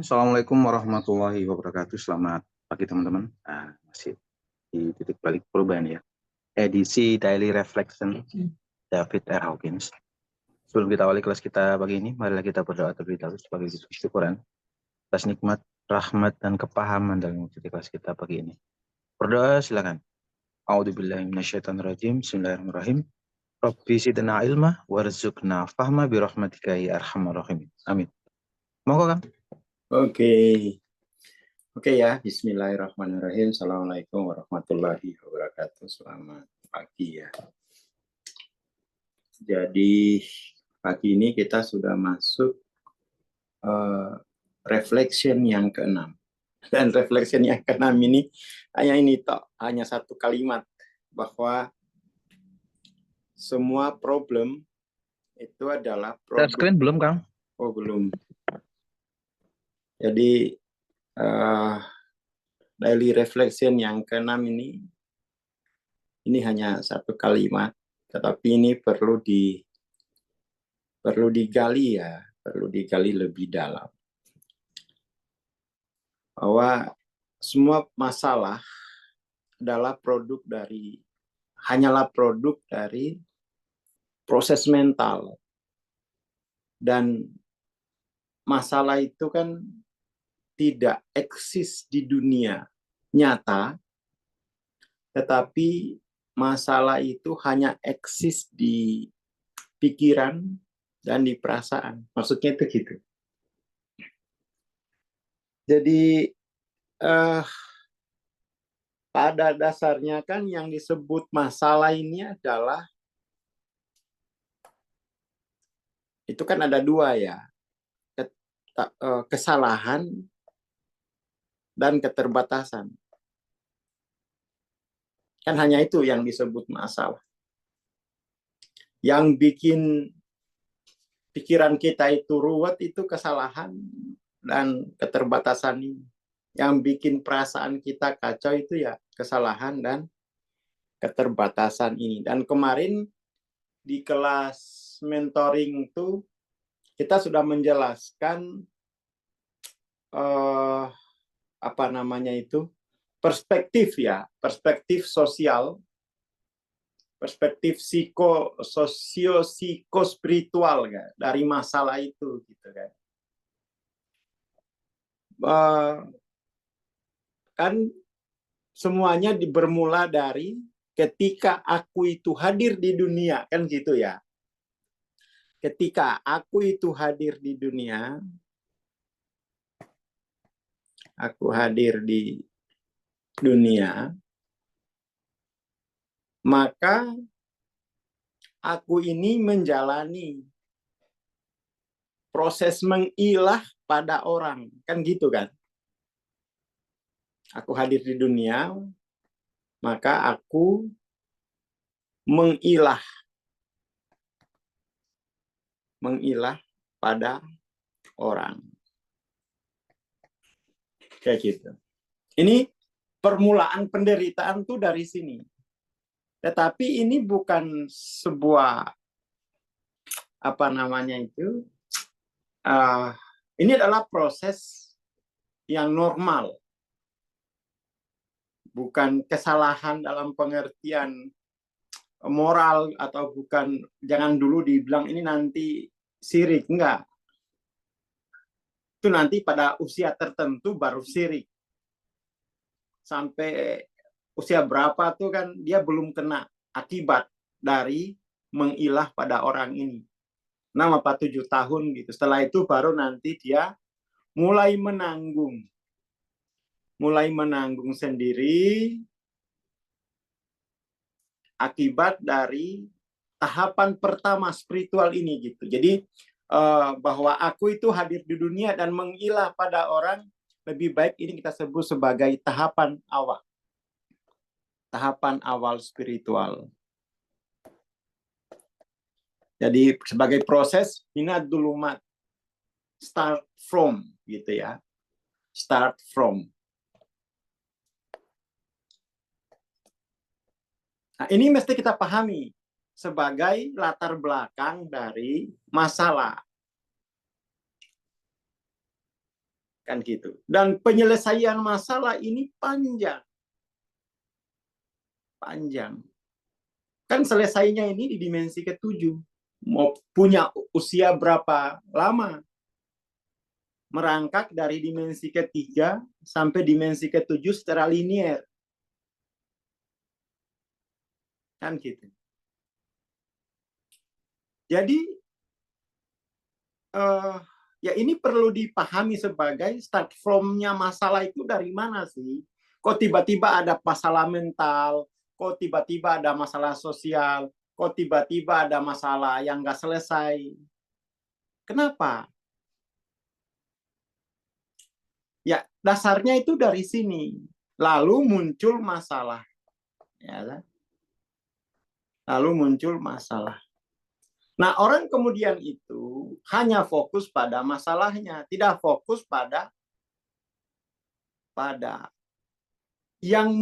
Assalamualaikum warahmatullahi wabarakatuh. Selamat pagi teman-teman. Masih di titik balik perubahan ya. Edisi Daily Reflection David R. Hawkins. Sebelum kita awali kelas kita pagi ini, marilah kita berdoa terlebih dahulu sebagai syukuran atas nikmat, rahmat, dan kepahaman dalam mengikuti kelas kita pagi ini. Berdoa silakan. A'udzubillahi minasyaitonirrajim. Bismillahirrahmanirrahim. Rabbi zidna ilma warzuqna fahma birahmatika ya arhamar rahimin. Amin. Monggo Kang. Oke ya, bismillahirrahmanirrahim. Assalamualaikum warahmatullahi wabarakatuh. Selamat pagi ya. Jadi pagi ini kita sudah masuk reflection yang ke-6. Dan reflection yang ke-6 ini hanya satu kalimat, bahwa semua problem itu adalah problem. Screen belum Kang? Oh belum. Jadi daily reflection yang ke-6 ini hanya satu kalimat, tetapi ini perlu digali ya, perlu digali lebih dalam. Bahwa semua masalah hanyalah produk dari proses mental. Dan masalah itu kan tidak eksis di dunia nyata, tetapi masalah itu hanya eksis di pikiran dan di perasaan. Maksudnya itu gitu. Jadi pada dasarnya kan yang disebut masalah ini adalah, itu kan ada dua ya, kesalahan dan keterbatasan. Kan hanya itu yang disebut masalah. Yang bikin pikiran kita itu ruwet itu kesalahan dan keterbatasan ini. Yang bikin perasaan kita kacau itu ya kesalahan dan keterbatasan ini. Dan kemarin di kelas mentoring itu kita sudah menjelaskan perspektif ya, perspektif sosial, perspektif psikospiritual kan, dari masalah itu gitu kan. Kan semuanya bermula dari ketika aku itu hadir di dunia, kan gitu ya. Ketika aku itu hadir di dunia, maka aku ini menjalani proses mengilah pada orang, kan gitu kan. Aku hadir di dunia, maka aku mengilah pada orang. Kayak gitu. Ini permulaan penderitaan tuh dari sini. Tetapi ini bukan sebuah ini adalah proses yang normal. Bukan kesalahan dalam pengertian moral, atau bukan, jangan dulu dibilang ini nanti syirik, enggak. Itu nanti pada usia tertentu baru syirik. Sampai usia berapa tuh kan dia belum kena akibat dari mengilah pada orang ini. 6-7 tahun gitu. Setelah itu baru nanti dia mulai menanggung sendiri akibat dari tahapan pertama spiritual ini gitu. Jadi bahwa aku itu hadir di dunia dan mengilah pada orang, lebih baik ini kita sebut sebagai tahapan awal spiritual. Jadi sebagai proses minad dulumat, start from gitu ya, start from. Nah, ini mesti kita pahami sebagai latar belakang dari masalah. Kan gitu. Dan penyelesaian masalah ini panjang. Kan selesainya ini di dimensi ketujuh. Mau punya usia berapa lama? Merangkak dari dimensi ketiga sampai dimensi ketujuh secara linier. Kan gitu. Jadi ya ini perlu dipahami sebagai start from-nya masalah itu dari mana sih? Kok tiba-tiba ada masalah mental? Kok tiba-tiba ada masalah sosial? Kok tiba-tiba ada masalah yang nggak selesai? Kenapa? Ya, dasarnya itu dari sini. Lalu muncul masalah. Ya, lalu muncul masalah. Nah, orang kemudian itu hanya fokus pada masalahnya, tidak fokus pada yang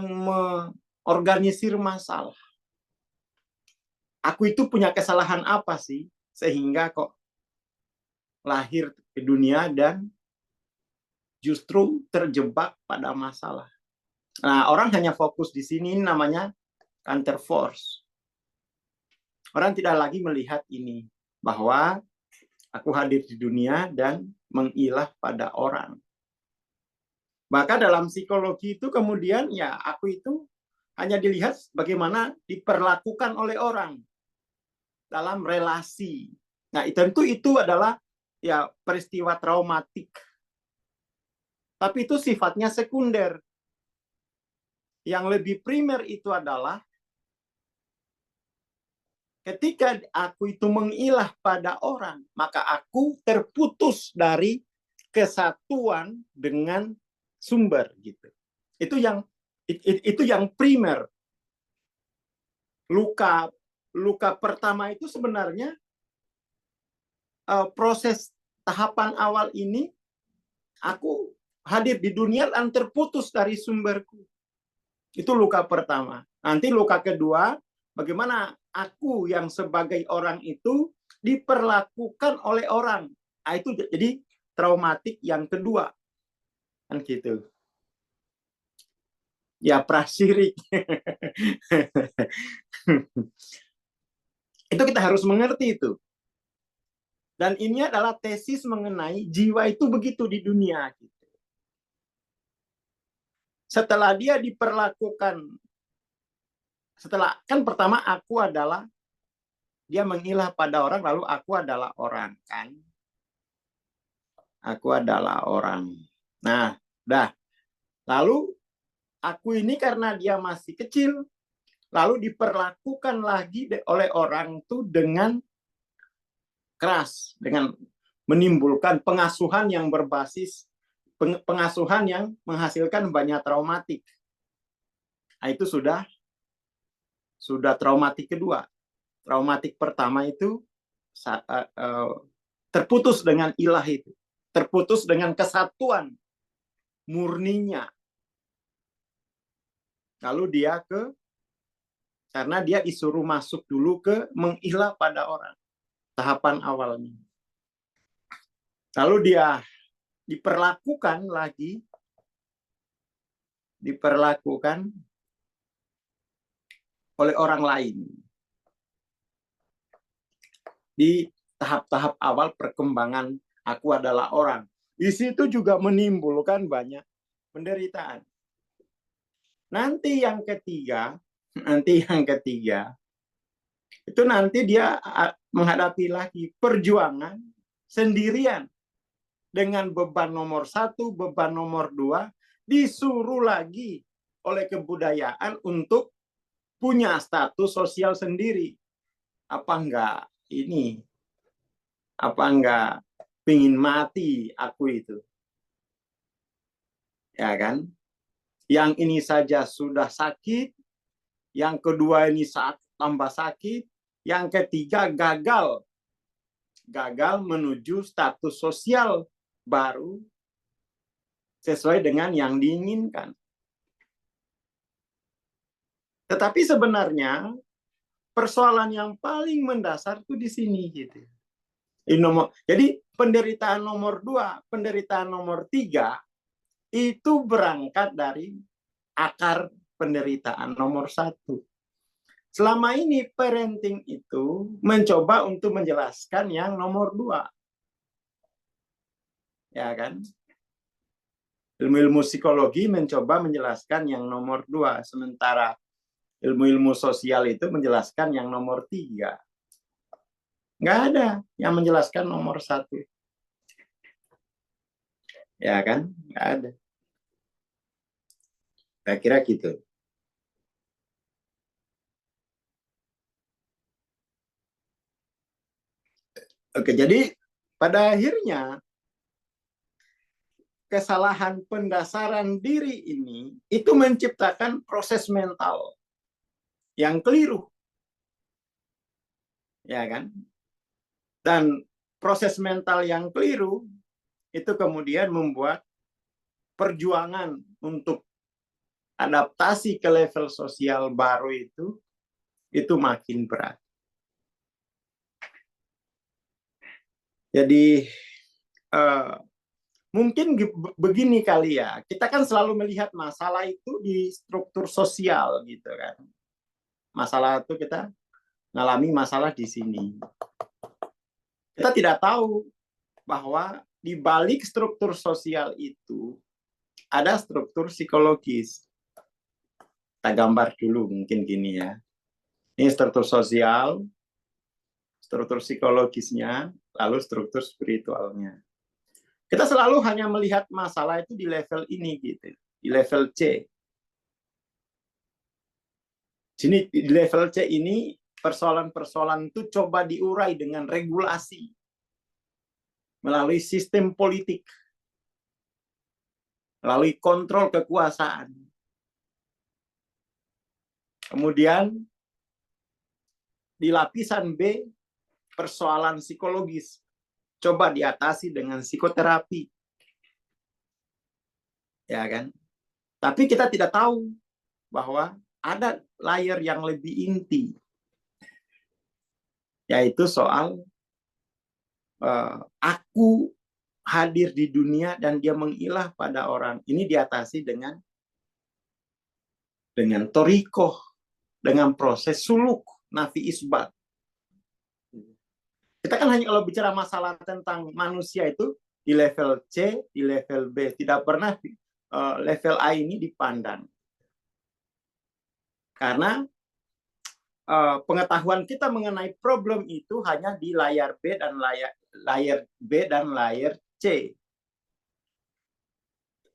mengorganisir masalah. Aku itu punya kesalahan apa sih sehingga kok lahir ke dunia dan justru terjebak pada masalah. Nah, orang hanya fokus di sini, namanya counter force. Orang tidak lagi melihat ini, bahwa aku hadir di dunia dan mengilah pada orang. Maka dalam psikologi itu kemudian ya aku itu hanya dilihat bagaimana diperlakukan oleh orang dalam relasi. Nah, tentu itu adalah ya peristiwa traumatik. Tapi itu sifatnya sekunder. Yang lebih primer itu adalah ketika aku itu mengilah pada orang, maka aku terputus dari kesatuan dengan sumber gitu. Itu yang primer. Luka pertama itu sebenarnya proses tahapan awal ini aku hadir di dunia dan terputus dari sumberku. Itu luka pertama. Nanti luka kedua, bagaimana aku yang sebagai orang itu diperlakukan oleh orang. Nah, itu jadi traumatik yang kedua. Kan gitu. Ya, prasirik. Itu kita harus mengerti itu. Dan ini adalah tesis mengenai jiwa itu begitu di dunia. Setelah dia diperlakukan, kan pertama aku adalah, dia mengilah pada orang, lalu aku adalah orang, kan? Aku adalah orang. Nah, dah. Lalu aku ini karena dia masih kecil, lalu diperlakukan lagi oleh orang itu dengan keras, dengan menimbulkan pengasuhan yang berbasis, pengasuhan yang menghasilkan banyak traumatik. Nah, itu sudah traumatik kedua. Traumatik pertama itu terputus dengan ilah itu, terputus dengan kesatuan murninya. Lalu dia karena dia disuruh masuk dulu ke mengilah pada orang, tahapan awalnya. Lalu dia diperlakukan oleh orang lain di tahap-tahap awal perkembangan aku adalah orang. Di situ juga menimbulkan banyak penderitaan. Nanti yang ketiga itu nanti dia menghadapi lagi perjuangan sendirian dengan beban nomor 1, beban nomor 2, disuruh lagi oleh kebudayaan untuk punya status sosial sendiri. Apa enggak pingin mati aku itu? Ya kan? Yang ini saja sudah sakit, yang kedua ini tambah sakit, yang ketiga gagal menuju status sosial baru sesuai dengan yang diinginkan. Tetapi sebenarnya persoalan yang paling mendasar itu di sini gitu. Jadi penderitaan nomor 2, penderitaan nomor 3 itu berangkat dari akar penderitaan nomor 1. Selama ini parenting itu mencoba untuk menjelaskan yang nomor 2. Ya kan? Ilmu-ilmu psikologi mencoba menjelaskan yang nomor 2, sementara ilmu-ilmu sosial itu menjelaskan yang nomor 3. Nggak ada yang menjelaskan nomor 1. Ya kan? Nggak ada. Saya kira gitu. Oke, jadi pada akhirnya kesalahan pendasaran diri ini itu menciptakan proses mental yang keliru. Ya kan? Dan proses mental yang keliru itu kemudian membuat perjuangan untuk adaptasi ke level sosial baru itu makin berat. Jadi mungkin begini kali ya, kita kan selalu melihat masalah itu di struktur sosial gitu kan. Masalah itu kita ngalami masalah di sini. Kita tidak tahu bahwa di balik struktur sosial itu ada struktur psikologis. Kita gambar dulu mungkin gini ya. Ini struktur sosial, struktur psikologisnya, lalu struktur spiritualnya. Kita selalu hanya melihat masalah itu di level ini gitu, di level C. Sini di level C ini persoalan-persoalan itu coba diurai dengan regulasi melalui sistem politik, melalui kontrol kekuasaan. Kemudian di lapisan B persoalan psikologis coba diatasi dengan psikoterapi. Ya kan? Tapi kita tidak tahu bahwa ada layer yang lebih inti, yaitu soal aku hadir di dunia dan dia mengilah pada orang. Ini diatasi dengan torikoh, dengan proses suluk, nafi isbat. Kita kan hanya kalau bicara masalah tentang manusia itu di level C, di level B. Tidak pernah level A ini dipandang. Karena pengetahuan kita mengenai problem itu hanya di layar B dan layar B dan layar C.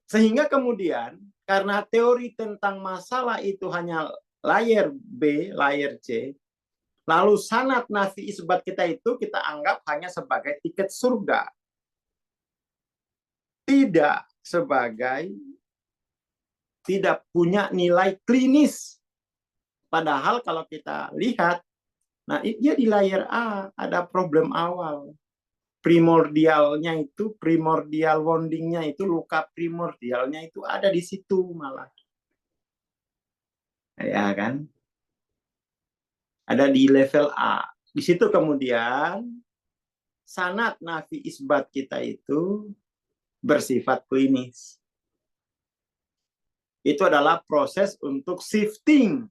Sehingga kemudian karena teori tentang masalah itu hanya layar B, layar C, lalu sanad nafi isbat kita itu kita anggap hanya sebagai tiket surga. Tidak punya nilai klinis. Padahal kalau kita lihat, nah dia di layar A ada problem awal. Primordial woundingnya itu, luka primordialnya itu ada di situ malah. Ya kan? Ada di level A. Di situ kemudian sanad nafi isbat kita itu bersifat klinis. Itu adalah proses untuk shifting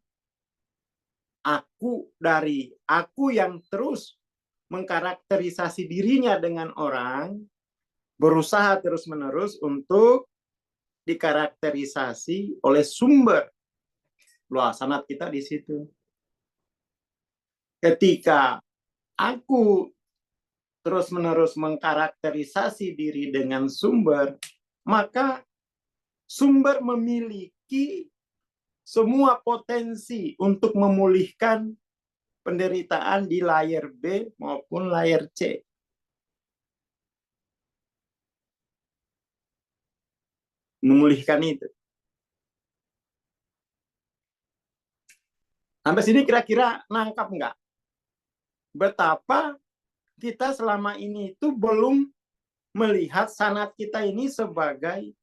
aku dari aku yang terus mengkarakterisasi dirinya dengan orang, berusaha terus-menerus untuk dikarakterisasi oleh sumber. Loh, sanad kita di situ. Ketika aku terus-menerus mengkarakterisasi diri dengan sumber, maka sumber memiliki semua potensi untuk memulihkan penderitaan di layar B maupun layar C. Memulihkan itu. Sampai sini kira-kira nangkap nggak? Betapa kita selama ini itu belum melihat sanad kita ini sebagai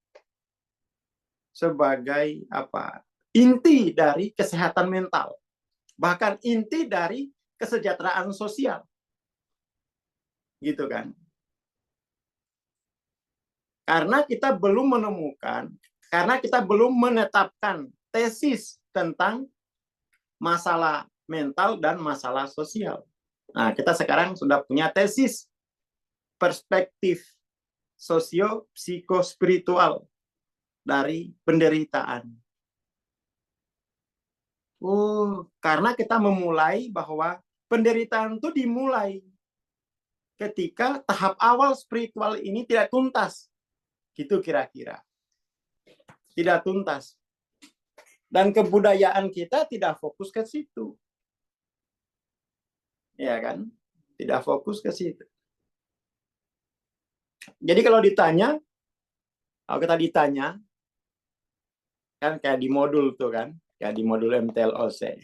apa? Inti dari kesehatan mental. Bahkan inti dari kesejahteraan sosial. Gitu kan. Karena kita belum menemukan, karena kita belum menetapkan tesis tentang masalah mental dan masalah sosial. Nah, kita sekarang sudah punya tesis perspektif sosio-psikospiritual dari penderitaan. Karena kita memulai bahwa penderitaan itu dimulai ketika tahap awal spiritual ini tidak tuntas. Gitu kira-kira. Tidak tuntas. Dan kebudayaan kita tidak fokus ke situ. Ya kan? Tidak fokus ke situ. Jadi kalau kita ditanya, kan kayak di modul tuh kan, kayak di modul MTLOC.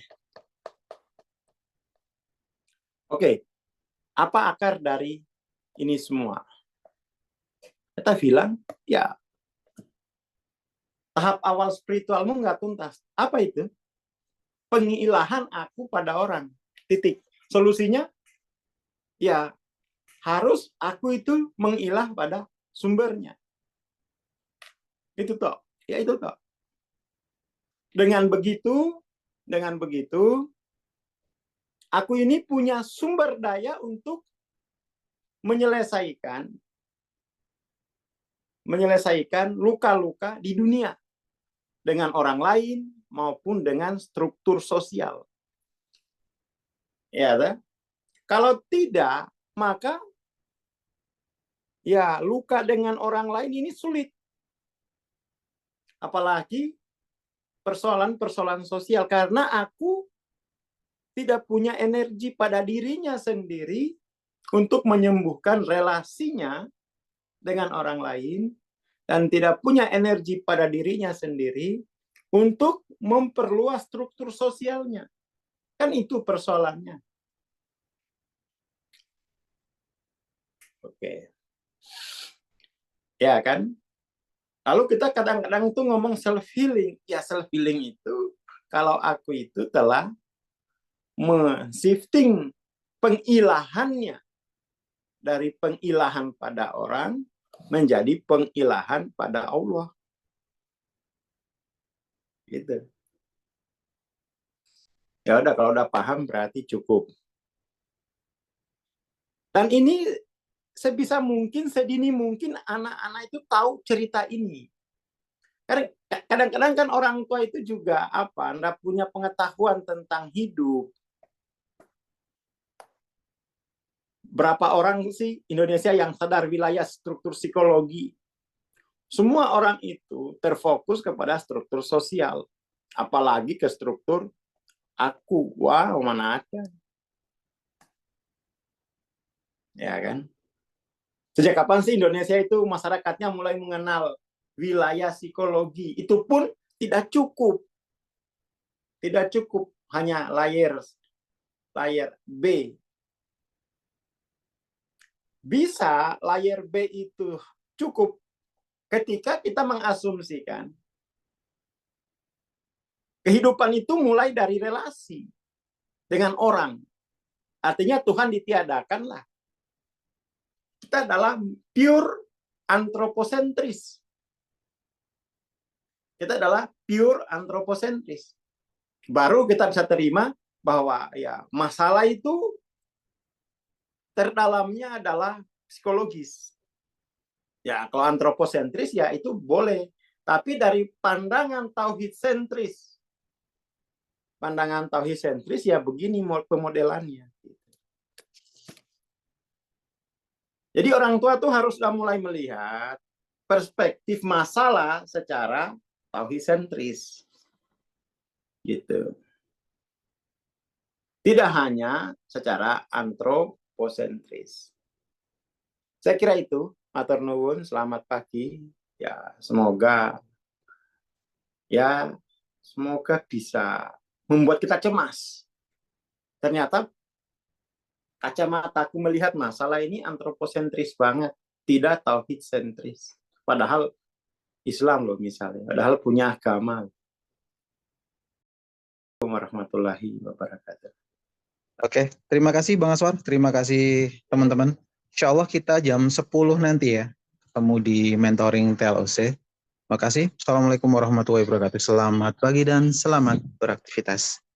Oke, apa akar dari ini semua? Kita bilang, ya tahap awal spiritualmu nggak tuntas. Apa itu? Pengilahan aku pada orang. Titik. Solusinya, ya harus aku itu mengilah pada sumbernya. Itu toh. Ya itu toh. Dengan begitu, aku ini punya sumber daya untuk menyelesaikan luka-luka di dunia dengan orang lain maupun dengan struktur sosial. Ya, kan? Kalau tidak, maka ya luka dengan orang lain ini sulit. Apalagi persoalan-persoalan sosial, karena aku tidak punya energi pada dirinya sendiri untuk menyembuhkan relasinya dengan orang lain, dan tidak punya energi pada dirinya sendiri untuk memperluas struktur sosialnya. Kan itu persoalannya. Oke. Ya kan? Lalu kita kadang-kadang tuh ngomong self-healing. Ya self-healing itu, kalau aku itu telah men-shifting pengilahannya dari pengilahan pada orang menjadi pengilahan pada Allah. Gitu. Ya udah, kalau udah paham berarti cukup. Dan ini sebisa mungkin, sedini mungkin anak-anak itu tahu cerita ini. Karena kadang-kadang kan orang tua itu juga enggak punya pengetahuan tentang hidup. Berapa orang sih Indonesia yang sadar wilayah struktur psikologi? Semua orang itu terfokus kepada struktur sosial, apalagi ke struktur aku. Wow, mana ada? Ya kan? Sejak kapan sih Indonesia itu masyarakatnya mulai mengenal wilayah psikologi? Itu pun tidak cukup. Tidak cukup hanya layer B. Bisa layer B itu cukup ketika kita mengasumsikan kehidupan itu mulai dari relasi dengan orang. Artinya Tuhan ditiadakanlah. Kita adalah pure antroposentris. Kita adalah pure antroposentris. Baru kita bisa terima bahwa ya masalah itu terdalamnya adalah psikologis. Ya, kalau antroposentris ya itu boleh. Tapi dari pandangan tauhid sentris. Pandangan tauhid sentris ya begini pemodelannya. Jadi orang tua tuh harus sudah mulai melihat perspektif masalah secara tauhid sentris. Gitu. Tidak hanya secara antroposentris. Saya kira itu. Matur nuwun, selamat pagi. Ya, semoga bisa membuat kita cemas. Ternyata kacamataku melihat masalah ini antroposentris banget, tidak tauhid sentris. Padahal Islam loh misalnya, padahal punya agama. Warahmatullahi wabarakatuh. Oke, terima kasih Bang Aswar, terima kasih teman-teman. Insya Allah kita jam 10 nanti ya. ketemu di mentoring TLOC. Terima kasih. Assalamualaikum warahmatullahi wabarakatuh. Selamat pagi dan selamat beraktivitas.